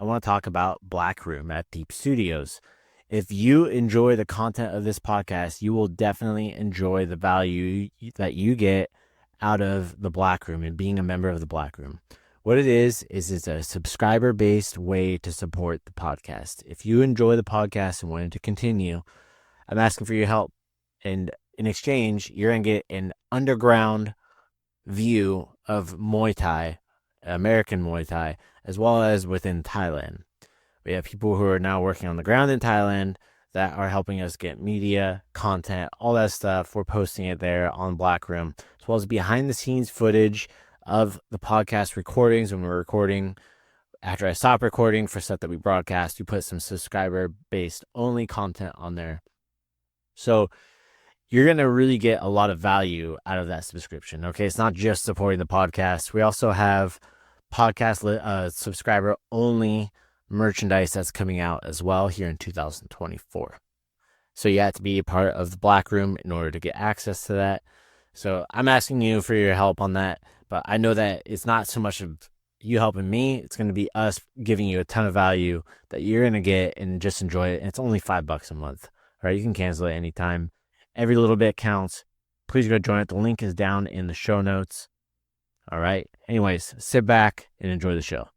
I want to talk about Black Room at Teep Studios. If you enjoy the content of this podcast, you will definitely enjoy the value that you get out of the Black Room and being a member of the Black Room. What it is it's a subscriber-based way to support the podcast. If you enjoy the podcast and want it to continue, I'm asking for your help. And in exchange, you're going to get an underground view of Muay Thai, American Muay Thai, as well as within Thailand. We have people who are now working on the ground in Thailand that are helping us get media, content, all that stuff. We're posting it there on Black Room, as well as behind-the-scenes footage of the podcast recordings when we're recording. After I stop recording for stuff that we broadcast, we put some subscriber-based only content on there. So you're going to really get a lot of value out of that subscription. Okay, it's not just supporting the podcast. We also have podcast subscriber only merchandise that's coming out as well here in 2024. So you have to be a part of the Black Room in order to get access to that. So I'm asking you for your help on that, but I know that it's not so much of you helping me. It's going to be us giving you a ton of value that you're going to get and just enjoy it. And it's only $5 a month. All right, you can cancel it anytime. Every little bit counts. Please go join it. The link is down in the show notes. All right. Anyways, sit back and enjoy the show.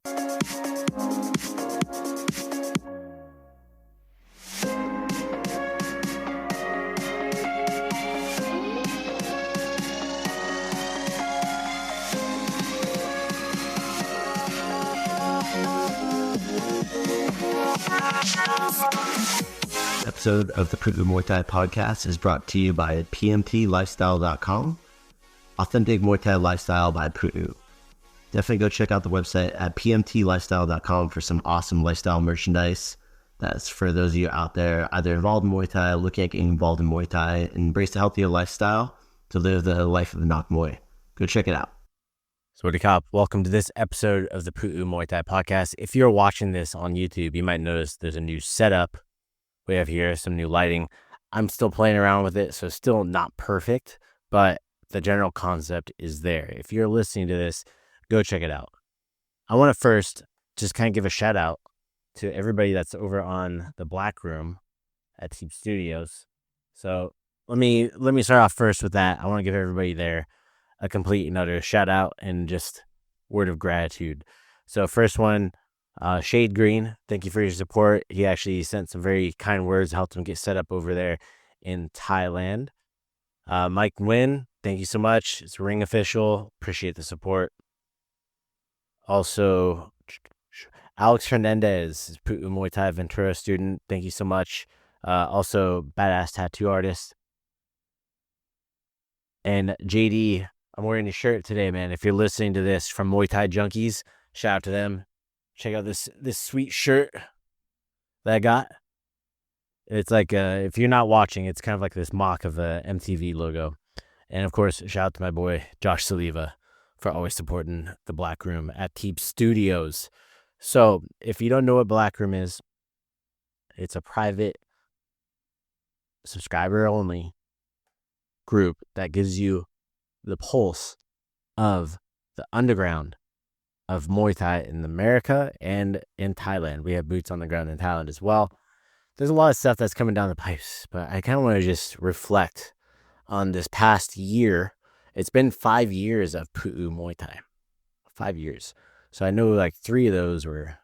Episode of the Pu'u Muay Thai Podcast is brought to you by pmtlifestyle.com. Authentic Muay Thai lifestyle by Pu'u. Definitely go check out the website at pmtlifestyle.com for some awesome lifestyle merchandise. That's for those of you out there either involved in Muay Thai, looking at getting involved in Muay Thai, and embrace a healthier lifestyle to live the life of the Nak Muay. Go check it out. Sawasdee Kap, welcome to this episode of the Pu'u Muay Thai Podcast. If you're watching this on YouTube, you might notice there's a new setup. We have here some new lighting. I'm still playing around with it, so still not perfect, but the general concept is there. If you're listening to this, go check it out. I want to first just kind of give a shout out to everybody that's over on the Black Room at Teep Studios. So let me start off first with that. I want to give everybody there a complete and utter shout out and just word of gratitude. So first one, Shade Green, thank you for your support. He actually sent some very kind words, helped him get set up over there in Thailand. Mike Nguyen, thank you so much. It's Ring Official. Appreciate the support. Also, Alex Hernandez, Pu'u Muay Thai Ventura student. Thank you so much. Also, Badass Tattoo Artist. And JD, I'm wearing a shirt today, man. If you're listening to this from Muay Thai Junkies, shout out to them. Check out this sweet shirt that I got. It's like, if you're not watching, it's kind of like this mock of the MTV logo. And of course, shout out to my boy, Josh Saliva, for always supporting the Black Room at Teep Studios. So if you don't know what Black Room is, it's a private subscriber only group that gives you the pulse of the underground of Muay Thai in America and in Thailand. We have boots on the ground in Thailand as well. There's a lot of stuff that's coming down the pipes, but I kind of want to just reflect on this past year. It's been 5 years of Pu'u Muay Thai. 5 years. So I know like 3 of those were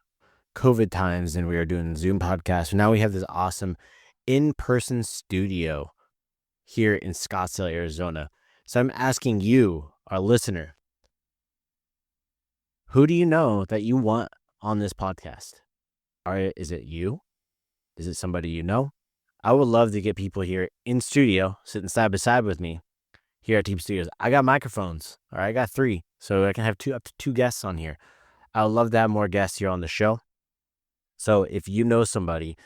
COVID times and we were doing Zoom podcasts. So now we have this awesome in-person studio here in Scottsdale, Arizona. So I'm asking you, our listener, who do you know that you want on this podcast? Is it you? Is it somebody you know? I would love to get people here in studio, sitting side by side with me here at Teep Studios. I got microphones. All right, I got 3, so I can have up to 2 guests on here. I would love to have more guests here on the show. So if you know somebody,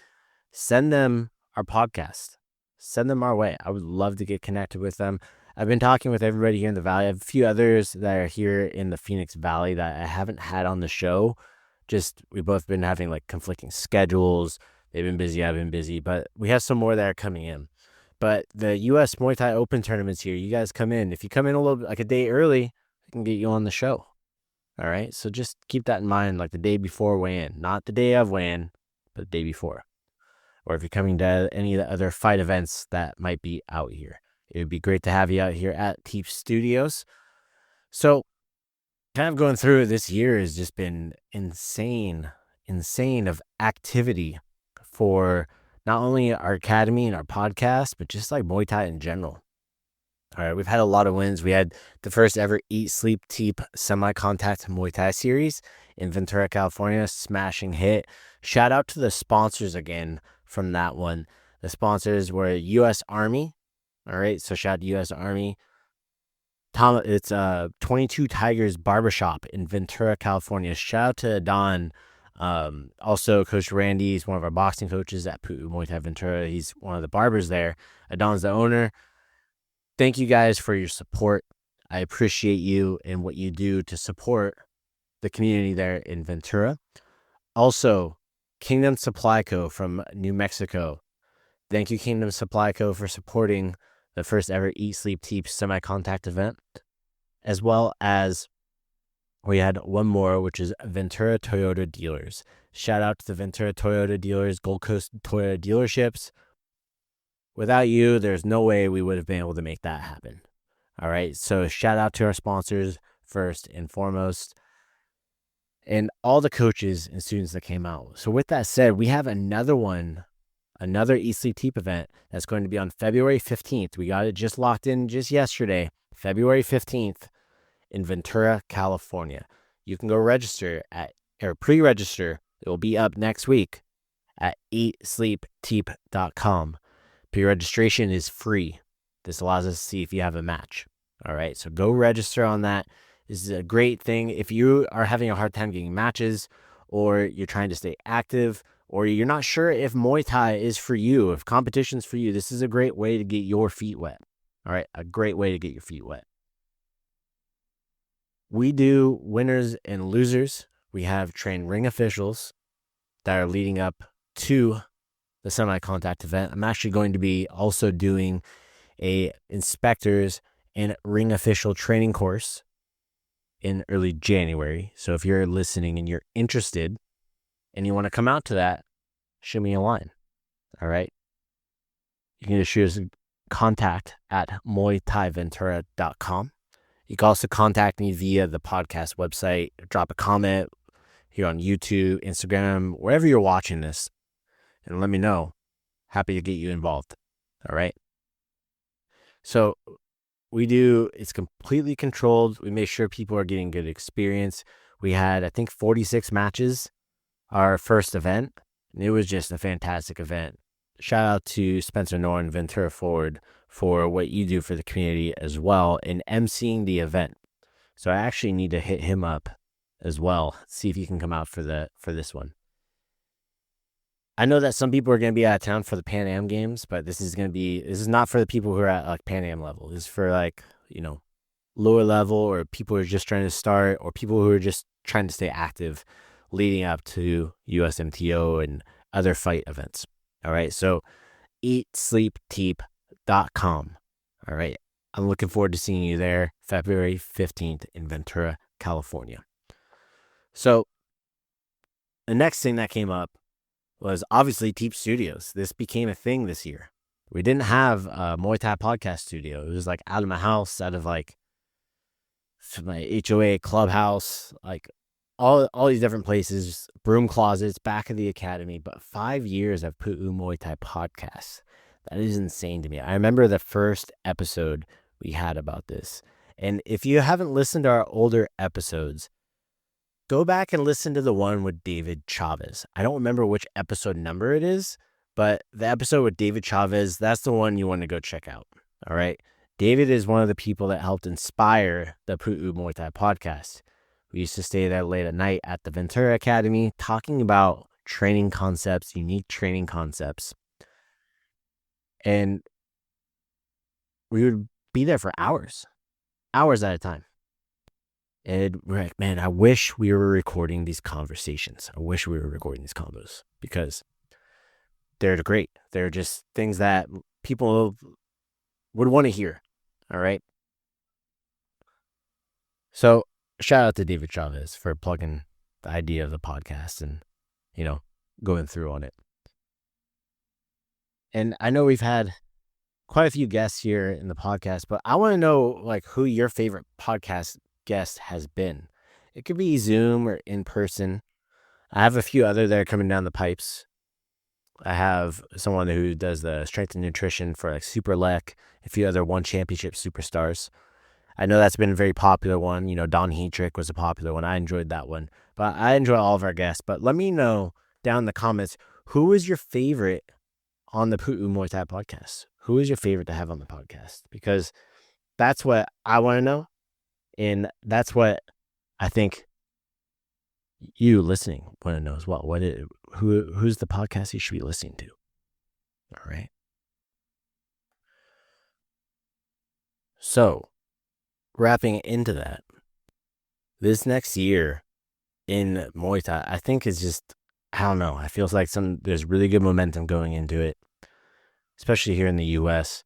send them our podcast. Send them our way. I would love to get connected with them. I've been talking with everybody here in the Valley. I have a few others that are here in the Phoenix Valley that I haven't had on the show. We've both been having like conflicting schedules. They've been busy, I've been busy, but we have some more that are coming in. But the U.S. Muay Thai Open tournament's here. You guys come in. If you come in a little bit, like a day early, I can get you on the show. All right. So just keep that in mind, like the day before weigh-in, not the day of weigh-in, but the day before. Or if you're coming to any of the other fight events that might be out here, it would be great to have you out here at Teep Studios. So kind of going through this year has just been insane of activity for not only our academy and our podcast, but just like Muay Thai in general. All right, we've had a lot of wins. We had the first ever Eat, Sleep, Teep semi-contact Muay Thai series in Ventura, California, smashing hit. Shout out to the sponsors again from that one. The sponsors were U.S. Army. All right, so shout out to U.S. Army. It's 22 Tigers Barbershop in Ventura, California. Shout out to Don. Also, Coach Randy is one of our boxing coaches at Pu'u Muay Thai Ventura. He's one of the barbers there. Don's the owner. Thank you guys for your support. I appreciate you and what you do to support the community there in Ventura. Also, Kingdom Supply Co. from New Mexico. Thank you, Kingdom Supply Co. for supporting the first ever Eat, Sleep, Teep semi-contact event, as well as we had one more, which is Ventura Toyota Dealers. Shout out to the Ventura Toyota Dealers, Gold Coast Toyota dealerships. Without you, there's no way we would have been able to make that happen. All right. So shout out to our sponsors first and foremost, and all the coaches and students that came out. So with that said, we have another Eat Sleep Teep event that's going to be on February 15th. We got it just locked in just yesterday, February 15th in Ventura, California. You can go register or pre-register. It will be up next week at eatsleepteep.com. Pre-registration is free. This allows us to see if you have a match. All right, so go register on that. This is a great thing. If you are having a hard time getting matches, or you're trying to stay active, or you're not sure if Muay Thai is for you, if competition's for you, this is a great way to get your feet wet. All right, a great way to get your feet wet. We do winners and losers. We have trained ring officials that are leading up to the semi-contact event. I'm actually going to be also doing a inspectors and ring official training course in early January. So if you're listening and you're interested and you want to come out to that, shoot me a line. All right. You can just shoot us contact at muaythaiventura.com. You can also contact me via the podcast website, drop a comment here on YouTube, Instagram, wherever you're watching this, and let me know. Happy to get you involved. All right. So it's completely controlled. We make sure people are getting good experience. We had, I think, 46 matches our first event, and it was just a fantastic event. Shout out to Spencer Norton, Ventura Forward, for what you do for the community as well in emceeing the event. So I actually need to hit him up as well, see if he can come out for this one. I know that some people are going to be out of town for the Pan Am games, but this is not for the people who are at like Pan Am level. This is for lower level, or people who are just trying to start, or people who are just trying to stay active leading up to USMTO and other fight events. All right. So eatsleepteep.com. All right. I'm looking forward to seeing you there February 15th in Ventura, California. So the next thing that came up was obviously Teep Studios. This became a thing this year. We didn't have a Muay Thai podcast studio. It was like out of my house, out of like my HOA clubhouse, like all these different places, broom closets, back of the academy. But 5 years of Pu'u Muay Thai Podcast. That is insane to me. I remember the first episode we had about this. And if you haven't listened to our older episodes, go back and listen to the one with David Chavez. I don't remember which episode number it is, but the episode with David Chavez, that's the one you want to go check out. All right. David is one of the people that helped inspire the Pu'u Muay Thai podcast. We used to stay there late at night at the Ventura Academy talking about training concepts, unique training concepts. And we would be there for hours at a time. And we're like, man, I wish we were recording these conversations. I wish we were recording these combos, because they're great. They're just things that people would want to hear. All right. So shout out to David Chavez for plugging the idea of the podcast and, going through on it. And I know we've had quite a few guests here in the podcast, but I want to know like who your favorite podcast guest has been. It could be Zoom or in person. I have a few other that are coming down the pipes. I have someone who does the strength and nutrition for like Super Lec, a few other one championship superstars. I know that's been a very popular one. Don Heatrick was a popular one. I enjoyed that one. But I enjoy all of our guests. But let me know down in the comments, who is your favorite on the Pu'u Muay Thai podcast? Who is your favorite to have on the podcast? Because that's what I want to know. And that's what I think you listening want to know as well. Who's the podcast you should be listening to? All right. So, wrapping into that, this next year in Muay Thai, I think is just, I don't know. I feels like there's really good momentum going into it, especially here in the U.S.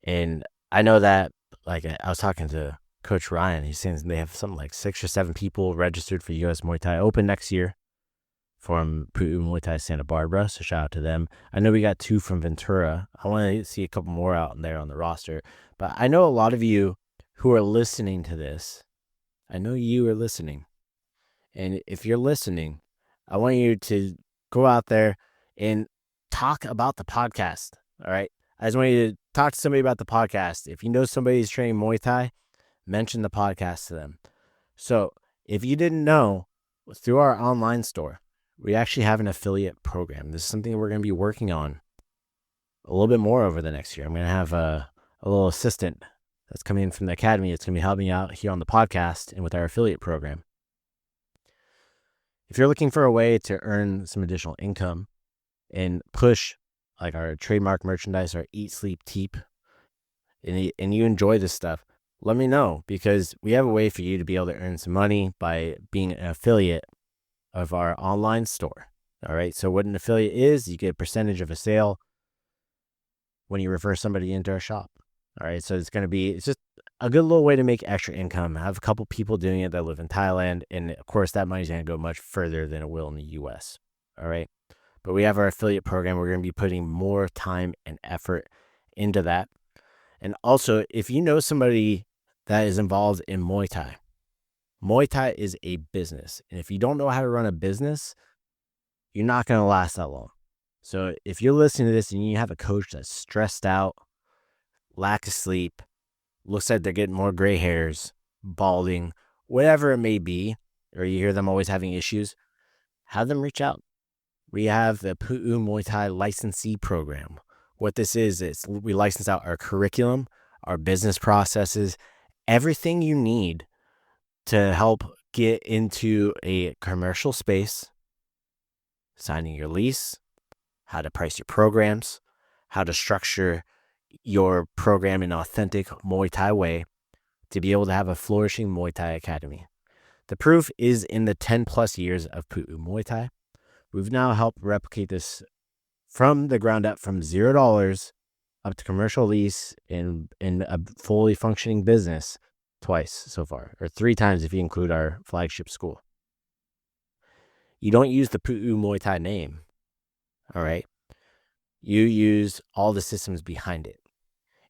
And I know that, like, I was talking to Coach Ryan. He's saying they have something like 6 or 7 people registered for U.S. Muay Thai Open next year from Pu'u Muay Thai Santa Barbara. So shout out to them. I know we got 2 from Ventura. I want to see a couple more out there on the roster. But I know a lot of you who are listening to this, I know you are listening. And if you're listening, I want you to go out there and talk about the podcast. All right. I just want you to talk to somebody about the podcast. If you know somebody who's training Muay Thai, mention the podcast to them. So if you didn't know, through our online store, we actually have an affiliate program. This is something we're going to be working on a little bit more over the next year. I'm going to have a little assistant that's coming in from the academy. It's going to be helping out here on the podcast and with our affiliate program. If you're looking for a way to earn some additional income and push like our trademark merchandise, our Eat, Sleep, Teep, and you enjoy this stuff, let me know, because we have a way for you to be able to earn some money by being an affiliate of our online store. All right. So what an affiliate is, you get a percentage of a sale when you refer somebody into our shop. All right. So it's just a good little way to make extra income. I have a couple people doing it that live in Thailand. And of course, that money's going to go much further than it will in the US. All right. But we have our affiliate program. We're going to be putting more time and effort into that. And also, if you know somebody that is involved in Muay Thai is a business. And if you don't know how to run a business, you're not going to last that long. So if you're listening to this and you have a coach that's stressed out, lack of sleep, looks like they're getting more gray hairs, balding, whatever it may be, or you hear them always having issues, have them reach out. We have the Pu'u Muay Thai licensee program. What this is we license out our curriculum, our business processes, everything you need to help get into a commercial space, signing your lease, how to price your programs, how to structure your program in an authentic Muay Thai way to be able to have a flourishing Muay Thai academy. The proof is in the 10 plus years of Pu'u Muay Thai. We've now helped replicate this from the ground up, from $0 up to commercial lease in a fully functioning business twice so far, or 3 times if you include our flagship school. You don't use the Pu'u Muay Thai name, all right? You use all the systems behind it.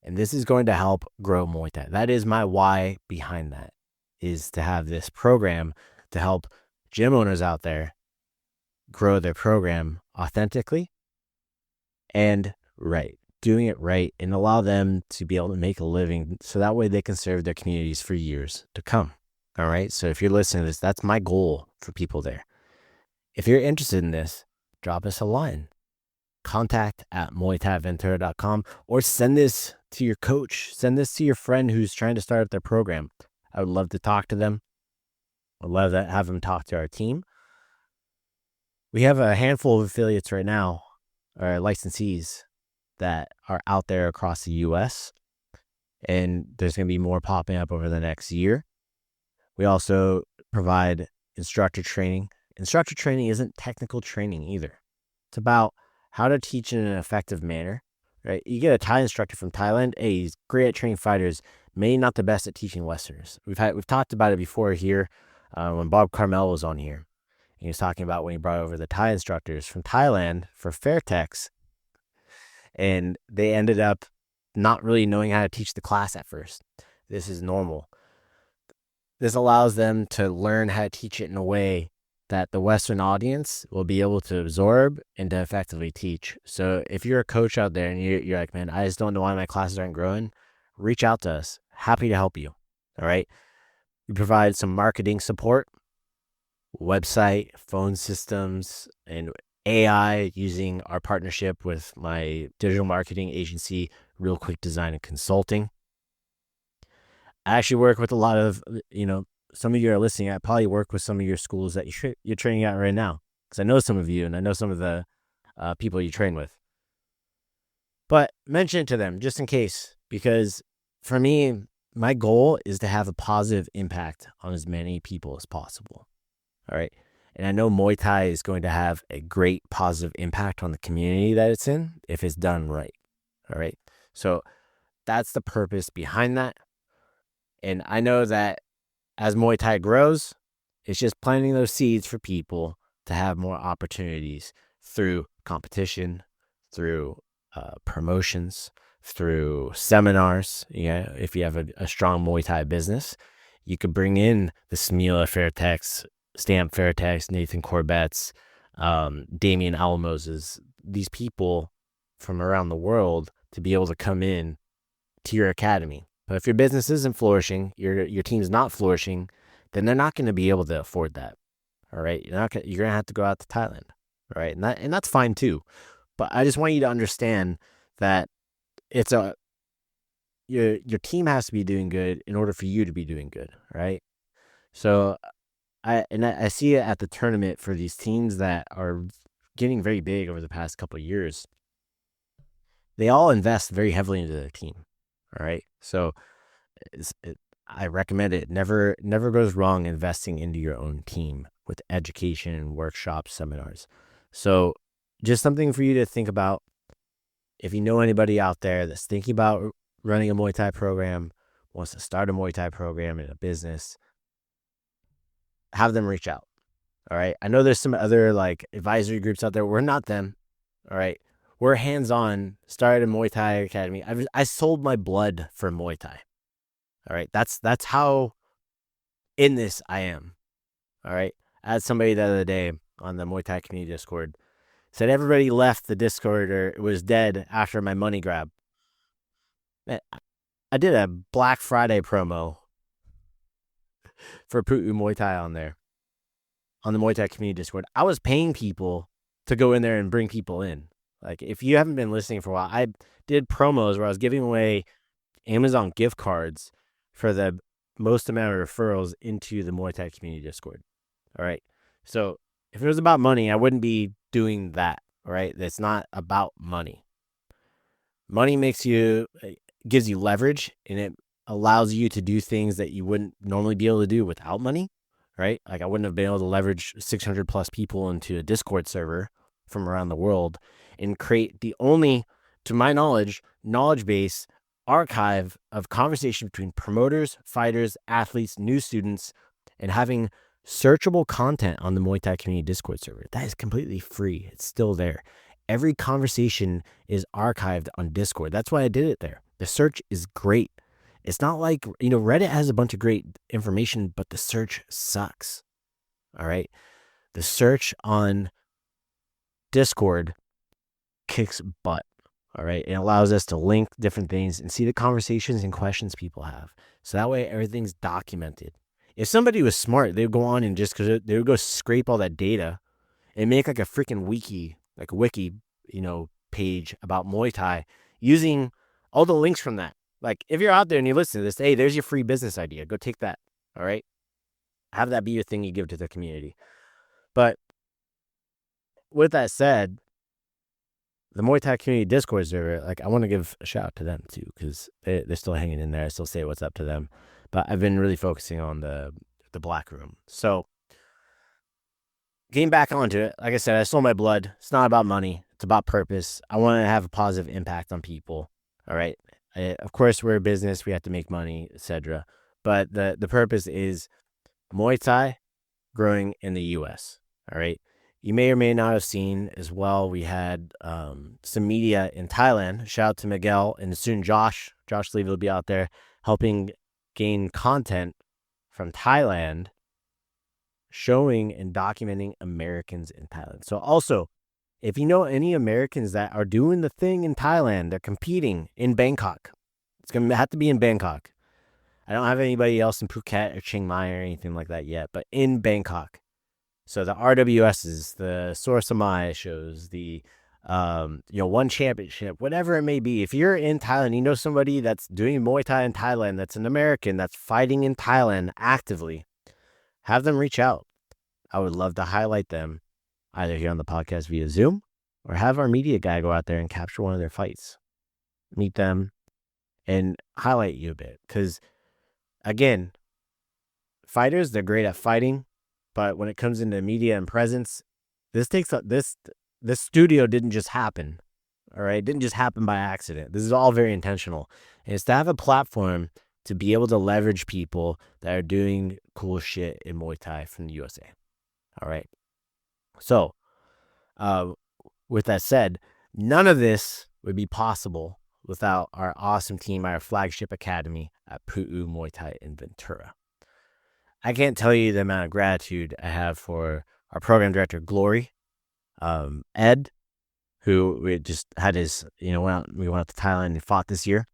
And this is going to help grow Muay Thai. That is my why behind that, is to have this program to help gym owners out there grow their program authentically and right, doing it right, and allow them to be able to make a living so that way they can serve their communities for years to come. All right. So if you're listening to this, that's my goal for people there. If you're interested in this, drop us a line. contact@muaythaiventura.com, or send this to your coach. Send this to your friend who's trying to start up their program. I would love to talk to them. I'd love to have them talk to our team. We have a handful of affiliates right now, or licensees, that are out there across the U.S., and there's going to be more popping up over the next year. We also provide instructor training. Instructor training isn't technical training either. It's about how to teach in an effective manner, right? You get a Thai instructor from Thailand. Hey, he's great at training fighters. maybe not the best at teaching Westerners. We've talked about it before here when Bob Carmel was on here. He was talking about when he brought over the Thai instructors from Thailand for Fairtex, and they ended up not really knowing how to teach the class at first. This is normal. This allows them to learn how to teach it in a way that the Western audience will be able to absorb and to effectively teach. So if you're a coach out there and you're like, man, I just don't know why my classes aren't growing, reach out to us. Happy to help you. All right. We provide some marketing support, website, phone systems, and AI using our partnership with my digital marketing agency, Real Quick Design and Consulting. I actually work with a lot of, some of you are listening. I probably work with some of your schools that you're training at right now, because I know some of you and I know some of the people you train with. But mention it to them just in case, because for me, my goal is to have a positive impact on as many people as possible. All right. And I know Muay Thai is going to have a great positive impact on the community that it's in if it's done right. All right. So that's the purpose behind that. And I know that as Muay Thai grows, it's just planting those seeds for people to have more opportunities through competition, through promotions, through seminars. Yeah, if you have a strong Muay Thai business, you could bring in the Smila Fairtex, Stamp Fairtex, Nathan Corbett's, Damian Alamos's, these people from around the world to be able to come in to your academy. But if your business isn't flourishing, your team's not flourishing, then they're not going to be able to afford that. All right, you're going to have to go out to Thailand. All right, and that's fine too. But I just want you to understand that your team has to be doing good in order for you to be doing good, right? So I see it at the tournament for these teams that are getting very big over the past couple of years. They all invest very heavily into their team. All right. So I recommend it. Never goes wrong investing into your own team with education, workshops, seminars. So just something for you to think about. If you know anybody out there that's thinking about running a Muay Thai program, wants to start a Muay Thai program in a business, have them reach out. All right. I know there's some other like advisory groups out there. We're not them. All right. We're hands-on, started a Muay Thai academy. I sold my blood for Muay Thai. All right. That's how in this I am. All right. I had somebody the other day on the Muay Thai community Discord said everybody left the Discord or it was dead after my money grab. Man, I did a Black Friday promo for Pu'u Muay Thai on there, on the Muay Thai community Discord. I was paying people to go in there and bring people in. Like, if you haven't been listening for a while, I did promos where I was giving away Amazon gift cards for the most amount of referrals into the Muay Thai community Discord. All right. So if it was about money, I wouldn't be doing that. All right. It's not about money. Money gives you leverage, and it allows you to do things that you wouldn't normally be able to do without money. Right. Like, I wouldn't have been able to leverage 600 plus people into a Discord server from around the world and create the only, to my knowledge base archive of conversation between promoters, fighters, athletes, new students, and having searchable content on the Muay Thai community Discord server. That is completely free. It's still there. Every conversation is archived on Discord. That's why I did it there. The search is great. It's not like, Reddit has a bunch of great information, but the search sucks. All right. The search on Discord kicks butt. All right. It allows us to link different things and see the conversations and questions people have. So that way everything's documented. If somebody was smart, they would go on and they would go scrape all that data and make like a freaking wiki, like a wiki, page about Muay Thai using all the links from that. Like, if you're out there and you listen to this, hey, there's your free business idea. Go take that. All right. Have that be your thing you give to the community. But with that said, the Muay Thai community Discord server, like, I want to give a shout out to them too, because they're still hanging in there. I still say what's up to them. But I've been really focusing on the black room. So getting back onto it, like I said, I sold my blood. It's not about money. It's about purpose. I want to have a positive impact on people. All right. Of course, we're a business. We have to make money, etc. But the purpose is Muay Thai growing in the U.S. All right. You may or may not have seen as well. We had some media in Thailand. Shout out to Miguel and soon Josh. Josh Levy will be out there helping gain content from Thailand, showing and documenting Americans in Thailand. So also, if you know any Americans that are doing the thing in Thailand, they're competing in Bangkok. It's going to have to be in Bangkok. I don't have anybody else in Phuket or Chiang Mai or anything like that yet, but in Bangkok. So the RWSs, the Source of Mai shows, the one championship, whatever it may be. If you're in Thailand, you know somebody that's doing Muay Thai in Thailand, that's an American, that's fighting in Thailand actively, have them reach out. I would love to highlight them either here on the podcast via Zoom or have our media guy go out there and capture one of their fights, meet them, and highlight you a bit. Because, again, fighters, they're great at fighting. But when it comes into media and presence, this studio didn't just happen. All right. It didn't just happen by accident. This is all very intentional. And it's to have a platform to be able to leverage people that are doing cool shit in Muay Thai from the USA. All right. So, with that said, none of this would be possible without our awesome team, our flagship academy at Pu'u Muay Thai in Ventura. I can't tell you the amount of gratitude I have for our program director, Glory, Ed, who we just had his, we went out to Thailand and fought this year,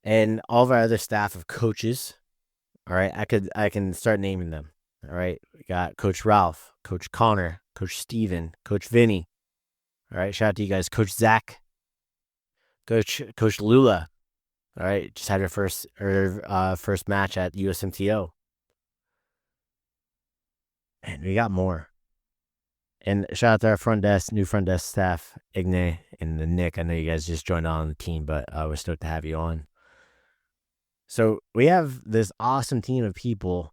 and all of our other staff of coaches. All right, I can start naming them. All right, we got Coach Ralph, Coach Connor, Coach Steven, Coach Vinny. All right, shout out to you guys, Coach Zach, Coach Lula. All right, just had her first match at USMTO. And we got more. And shout out to our new front desk staff, Igne and Nick. I know you guys just joined on the team, but we're stoked to have you on. So we have this awesome team of people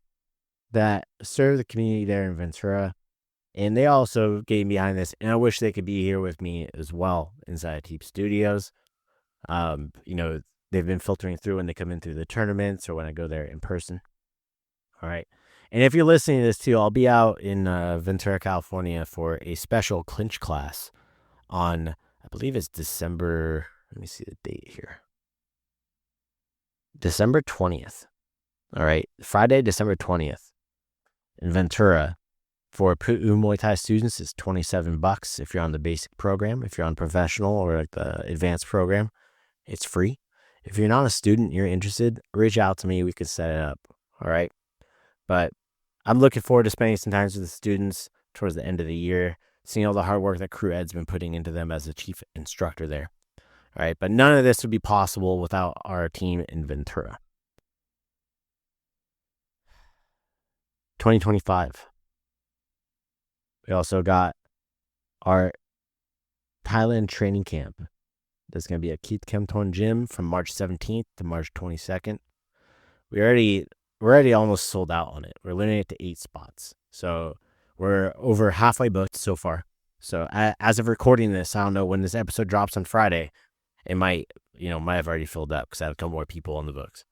that serve the community there in Ventura. And they also gave me behind this. And I wish they could be here with me as well inside Teep Studios. They've been filtering through when they come in through the tournaments or when I go there in person. All right. And if you're listening to this too, I'll be out in Ventura, California for a special clinch class on, I believe it's December. Let me see the date here. December 20th. All right. Friday, December 20th in Ventura. For Pu'u Muay Thai students, it's $27 if you're on the basic program. If you're on professional or like the advanced program, it's free. If you're not a student, you're interested, reach out to me. We could set it up. All right. But I'm looking forward to spending some time with the students towards the end of the year, seeing all the hard work that Crew Ed's been putting into them as a chief instructor there. All right. But none of this would be possible without our team in Ventura. 2025. We also got our Thailand training camp. There's going to be a Keith Kemton gym from March 17th to March 22nd. We're already almost sold out on it. We're limited to 8 spots. So we're over halfway booked so far. So as of recording this, I don't know when this episode drops on Friday, it might have already filled up because I have a couple more people on the books.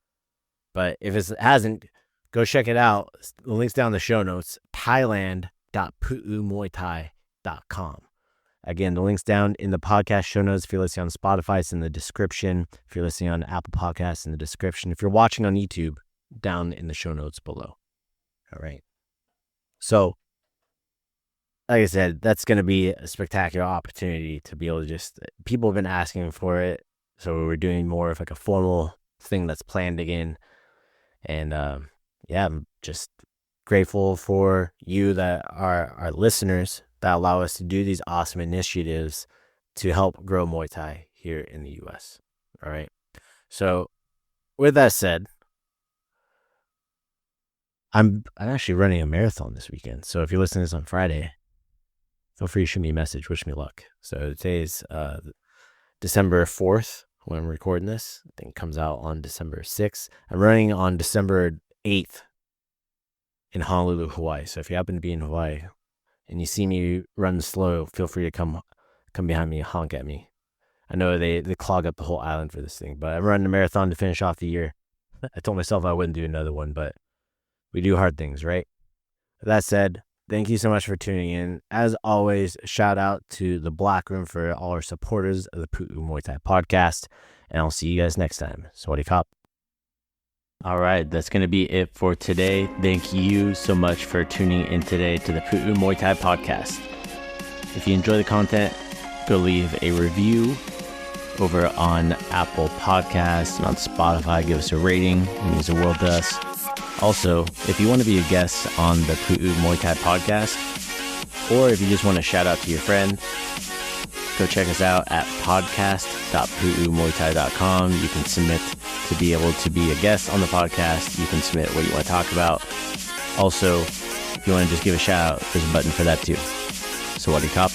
But if it hasn't, go check it out. The link's down in the show notes, thailand.puumuaythai.com. Again, the link's down in the podcast show notes. If you're listening on Spotify, it's in the description. If you're listening on Apple Podcasts, in the description. If you're watching on YouTube, down in the show notes below. All right. So, like I said, that's going to be a spectacular opportunity to be able to people have been asking for it. So we're doing more of like a formal thing that's planned again. And I'm just grateful for you that are our listeners that allow us to do these awesome initiatives to help grow Muay Thai here in the U.S. All right. So with that said, I'm actually running a marathon this weekend. So if you're listening to this on Friday, feel free to shoot me a message. Wish me luck. So today's December 4th when I'm recording this. I think it comes out on December 6th. I'm running on December 8th in Honolulu, Hawaii. So if you happen to be in Hawaii and you see me run slow, feel free to come behind me and honk at me. I know they clog up the whole island for this thing, but I'm running a marathon to finish off the year. I told myself I wouldn't do another one, but we do hard things, right? That said, thank you so much for tuning in. As always, shout out to the Black Room for all our supporters of the Pu'u Muay Thai Podcast, and I'll see you guys next time. Sawadee Kap. All right, that's going to be it for today. Thank you so much for tuning in today to the Pu'u Muay Thai Podcast. If you enjoy the content, go leave a review over on Apple Podcasts and on Spotify. Give us a rating. It means the world to us. Also, if you want to be a guest on the Pu'u Muay Thai Podcast, or if you just want to shout out to your friend, go check us out at podcast.puumuaythai.com. You can submit to be able to be a guest on the podcast. You can submit what you want to talk about. Also, if you want to just give a shout out, there's a button for that too. Sawadee Kap.